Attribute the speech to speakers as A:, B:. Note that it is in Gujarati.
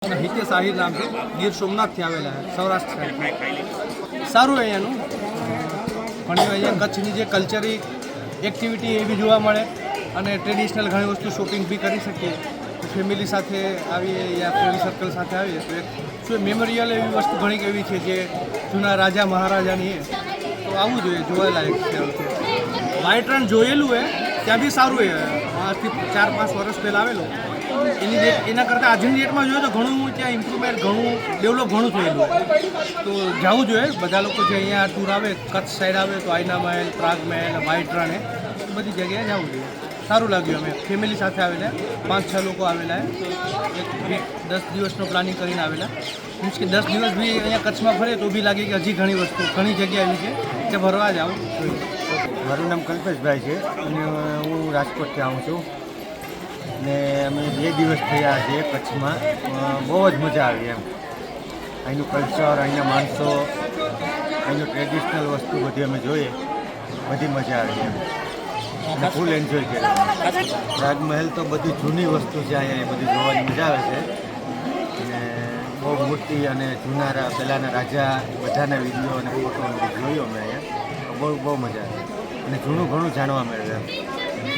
A: હિતેશ આહિર નામ છે, ગીર સોમનાથથી આવેલા છે, સૌરાષ્ટ્ર સાઈડ. સારું અહીંયાનું ઘણી અહીંયા કચ્છની જે કલ્ચરી એક્ટિવિટી એ બી જોવા મળે અને ટ્રેડિશનલ ઘણી વસ્તુ શોપિંગ બી કરી શકીએ. ફેમિલી સાથે આવીએ યા ફ્રેન્ડ સર્કલ સાથે આવીએ તો એક શું મેમોરિયલ એવી વસ્તુ ઘણી એવી છે જે જૂના રાજા મહારાજાની તો આવવું જોઈએ, જોવાલાયક છે. વ્હાઇટ રન જોયેલું છે ત્યાં બી સારું છે, આજથી 4-5 વર્ષ પહેલાં આવેલું. એના કરતાં આજની ડેટમાં જોઈએ તો ઘણું ત્યાં ઇમ્પ્રુવમેન્ટ, ઘણું ડેવલપ ઘણું થયેલું હોય તો જવું જોઈએ. બધા લોકો જે અહીંયા ટૂર આવે, કચ્છ સાઈડ આવે તો આઈના મહેલ, પ્રાગ મહેલ, વ્હાઇટ રન બધી જગ્યાએ જવું જોઈએ. સારું લાગ્યું. અમે ફેમિલી સાથે આવેલા 5-6 લોકો આવેલા, એક 10 દિવસનો પ્લાનિંગ કરીને આવેલા. મીન્સ કે 10 દિવસ બી અહીંયા કચ્છમાં ફરે તો બી લાગે કે હજી ઘણી વસ્તુ, ઘણી જગ્યા એવી છે કે ફરવા જાવ જોઈએ.
B: મારું નામ કલ્પેશભાઈ છે અને હું રાજકોટથી આવું છું ને અમે 2 દિવસ થયા છે કચ્છમાં. બહુ જ મજા આવી એમ. અહીંનું કલ્ચર, અહીંના માણસો, અહીંનું ટ્રેડિશનલ વસ્તુ બધી અમે જોઈએ, બધી મજા આવી એમ અને ફૂલ એન્જોય કર્યો. રાજમહેલ તો બધી જૂની વસ્તુ છે, અહીંયા એ બધી જોવાની મજા આવે છે અને બહુ મૂર્તિ અને જૂના પહેલાંના રાજા બધાના વિડીયો અને ફોટો જોયો અમે અહીંયા. બહુ મજા આવે અને જૂનું ઘણું જાણવા મળે એમ.